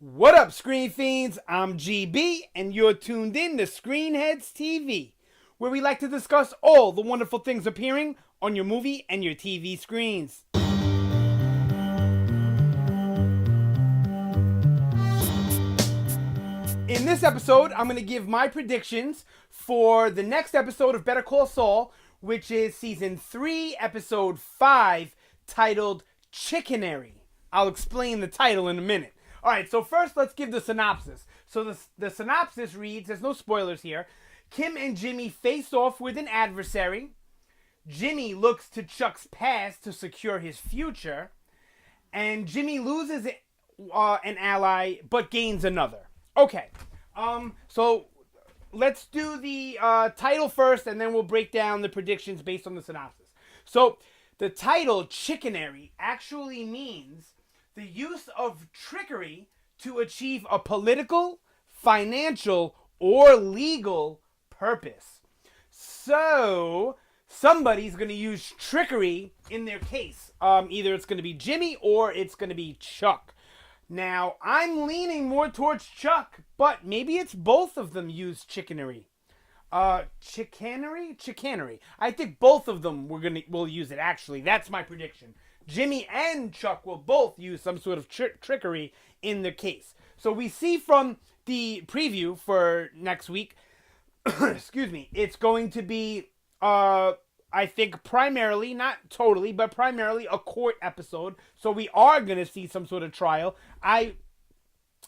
What up, Screen Fiends? I'm GB, and you're tuned in to Headz TV, where we like to discuss all the wonderful things appearing on your movie and your TV screens. In this episode, I'm going to give my predictions for the next episode of Better Call Saul, which is Season 3, Episode 5, titled Chicanery. I'll explain the title in a minute. Alright, so first let's give the synopsis. So the synopsis reads, there's no spoilers here, Kim and Jimmy face off with an adversary. Jimmy looks to Chuck's past to secure his future. And Jimmy loses an ally, but gains another. Okay, so let's do the title first, and then we'll break down the predictions based on the synopsis. So the title, Chicanery, actually means the use of trickery to achieve a political, financial, or legal purpose. So somebody's going to use trickery in their case. Either it's going to be Jimmy or it's going to be Chuck. Now, I'm leaning more towards Chuck, but maybe it's both of them use chicanery. Chicanery? I think both of them will use it, actually. That's my prediction. Jimmy and Chuck will both use some sort of trickery in their case. So we see from the preview for next week, excuse me, it's going to be, I think primarily, not totally, but primarily a court episode. So we are going to see some sort of trial. I'm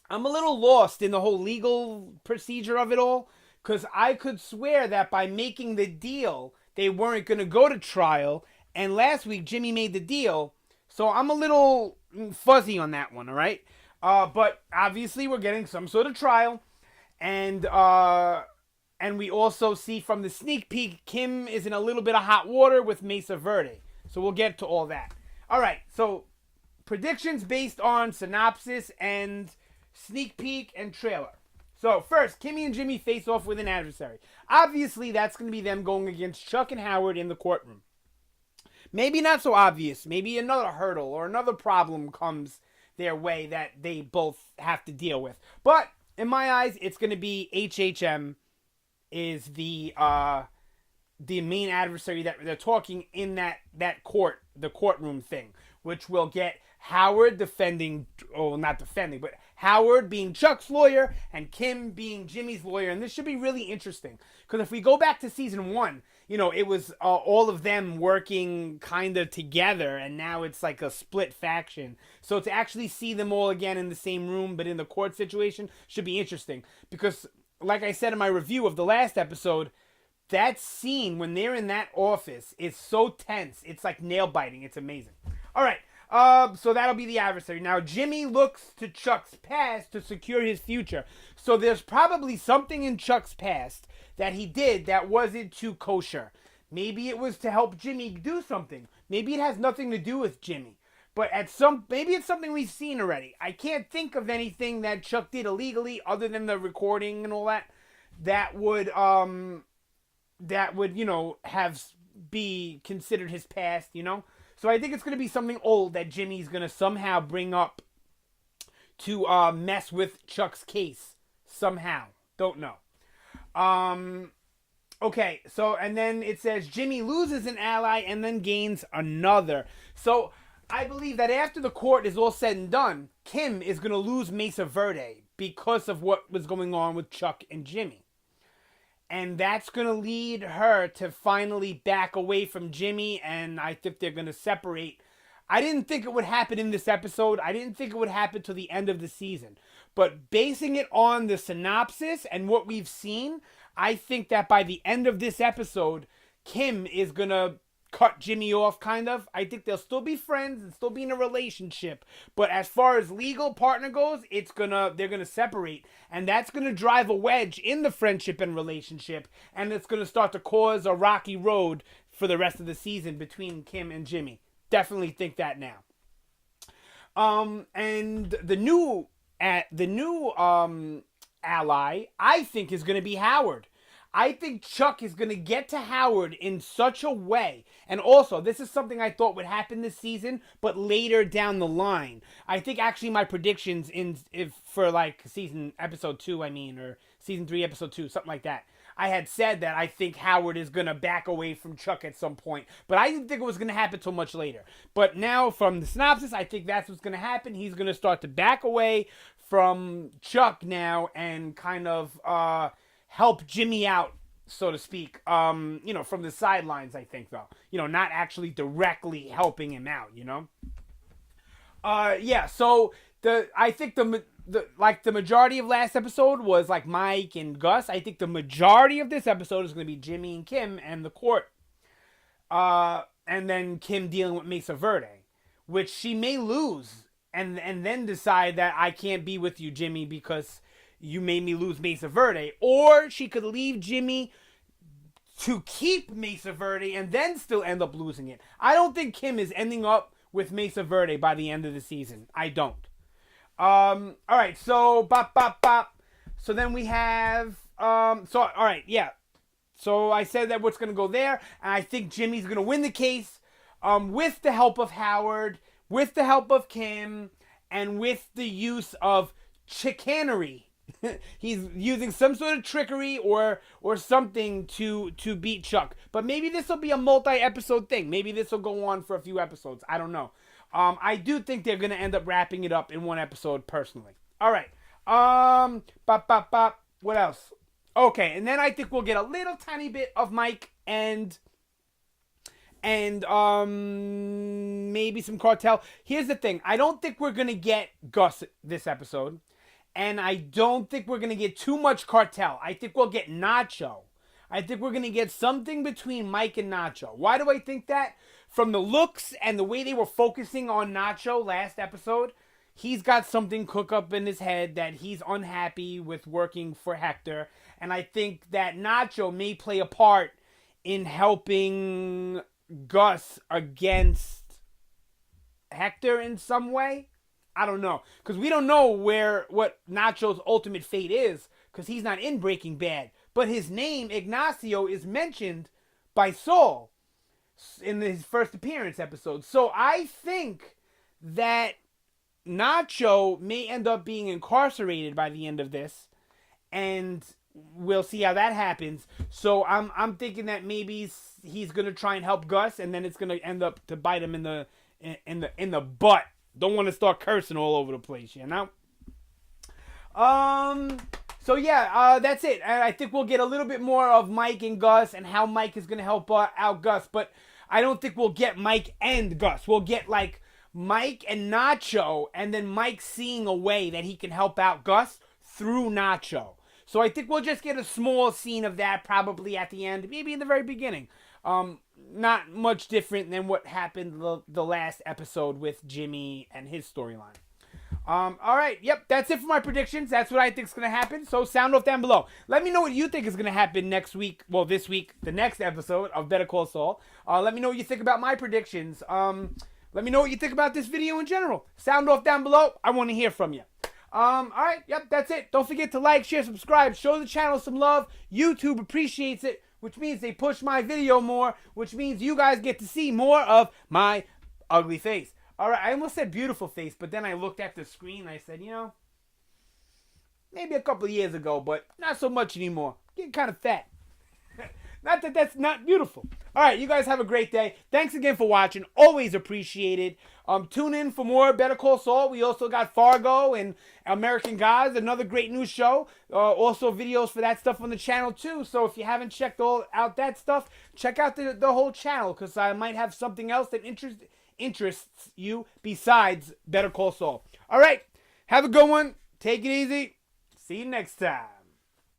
a little lost in the whole legal procedure of it all, because I could swear that by making the deal, they weren't going to go to trial. And last week, Jimmy made the deal, so I'm a little fuzzy on that one, all right? But obviously, we're getting some sort of trial, and we also see from the sneak peek, Kim is in a little bit of hot water with Mesa Verde. So we'll get to all that. All right, so predictions based on synopsis and sneak peek and trailer. So first, Kimmy and Jimmy face off with an adversary. Obviously, that's going to be them going against Chuck and Howard in the courtroom. Maybe not so obvious. Maybe another hurdle or another problem comes their way that they both have to deal with. But in my eyes, it's going to be HHM is the main adversary that they're talking in the courtroom thing, which will get Howard but Howard being Chuck's lawyer and Kim being Jimmy's lawyer. And this should be really interesting because if we go back to season 1, it was all of them working kind of together, and now it's like a split faction. So to actually see them all again in the same room, but in the court situation, should be interesting. Because, like I said in my review of the last episode, that scene when they're in that office is so tense. It's like nail biting. It's amazing. All right. So that'll be the adversary. Now, Jimmy looks to Chuck's past to secure his future. So there's probably something in Chuck's past that he did that wasn't too kosher. Maybe it was to help Jimmy do something. Maybe it has nothing to do with Jimmy. But maybe it's something we've seen already. I can't think of anything that Chuck did illegally other than the recording and all that would be considered his past, So I think it's going to be something old that Jimmy's going to somehow bring up to mess with Chuck's case. Somehow. Don't know. Okay, so, and then it says Jimmy loses an ally and then gains another. So I believe that after the court is all said and done, Kim is going to lose Mesa Verde because of what was going on with Chuck and Jimmy. And that's going to lead her to finally back away from Jimmy, and I think they're going to separate. I didn't think it would happen in this episode. I didn't think it would happen till the end of the season. But basing it on the synopsis and what we've seen, I think that by the end of this episode, Kim is going to cut Jimmy off, kind of. I think they'll still be friends and still be in a relationship. But as far as legal partner goes, they're gonna separate. And that's gonna drive a wedge in the friendship and relationship. And it's gonna start to cause a rocky road for the rest of the season between Kim and Jimmy. Definitely think that now. And the new ally, I think, is gonna be Howard. I think Chuck is going to get to Howard in such a way. And also, this is something I thought would happen this season, but later down the line. I think actually my predictions for like episode 2, or season 3, episode 2, something like that. I had said that I think Howard is going to back away from Chuck at some point. But I didn't think it was going to happen till much later. But now from the synopsis, I think that's what's going to happen. He's going to start to back away from Chuck now and kind of help Jimmy out, so to speak, from the sidelines, I think, though. Not actually directly helping him out, so I think the majority of last episode was like Mike and Gus. I think the majority of this episode is going to be Jimmy and Kim and the court. And then Kim dealing with Mesa Verde, which she may lose and then decide that I can't be with you, Jimmy, because you made me lose Mesa Verde. Or she could leave Jimmy to keep Mesa Verde and then still end up losing it. I don't think Kim is ending up with Mesa Verde by the end of the season. I don't. All right, so bop, bop, bop. So then we have, all right, yeah. So I said that what's going to go there, and I think Jimmy's going to win the case with the help of Howard, with the help of Kim, and with the use of chicanery. He's using some sort of trickery or something to beat Chuck. But maybe this will be a multi-episode thing. Maybe this will go on for a few episodes. I don't know. I do think they're going to end up wrapping it up in one episode personally. All right. Bop, bop, bop. What else? Okay, and then I think we'll get a little tiny bit of Mike and maybe some Cartel. Here's the thing. I don't think we're going to get Gus this episode. And I don't think we're going to get too much Cartel. I think we'll get Nacho. I think we're going to get something between Mike and Nacho. Why do I think that? From the looks and the way they were focusing on Nacho last episode, he's got something cooked up in his head that he's unhappy with working for Hector. And I think that Nacho may play a part in helping Gus against Hector in some way. I don't know. Because we don't know what Nacho's ultimate fate is. Because he's not in Breaking Bad. But his name, Ignacio, is mentioned by Saul in his first appearance episode. So I think that Nacho may end up being incarcerated by the end of this. And we'll see how that happens. So I'm thinking that maybe he's going to try and help Gus. And then it's going to end up to bite him in the butt. Don't want to start cursing all over the place, So yeah, that's it. I think we'll get a little bit more of Mike and Gus and how Mike is going to help out Gus. But I don't think we'll get Mike and Gus. We'll get like Mike and Nacho, and then Mike seeing a way that he can help out Gus through Nacho. So I think we'll just get a small scene of that probably at the end, maybe in the very beginning. Not much different than what happened the last episode with Jimmy and his storyline. All right, yep, that's it for my predictions. That's what I think is going to happen. So sound off down below. Let me know what you think is going to happen next week. Well, this week, the next episode of Better Call Saul. Let me know what you think about my predictions. Let me know what you think about this video in general. Sound off down below. I want to hear from you. All right, yep, that's it. Don't forget to like, share, subscribe. Show the channel some love. YouTube appreciates it, which means they push my video more, which means you guys get to see more of my ugly face. All right, I almost said beautiful face, but then I looked at the screen and I said, maybe a couple of years ago, but not so much anymore. Getting kind of fat. Not that that's not beautiful. All right, you guys have a great day. Thanks again for watching. Always appreciated. Tune in for more Better Call Saul. We also got Fargo and American Gods, another great new show. Also videos for that stuff on the channel too. So if you haven't checked out that stuff, check out the whole channel, because I might have something else that interests you besides Better Call Saul. All right, have a good one. Take it easy. See you next time.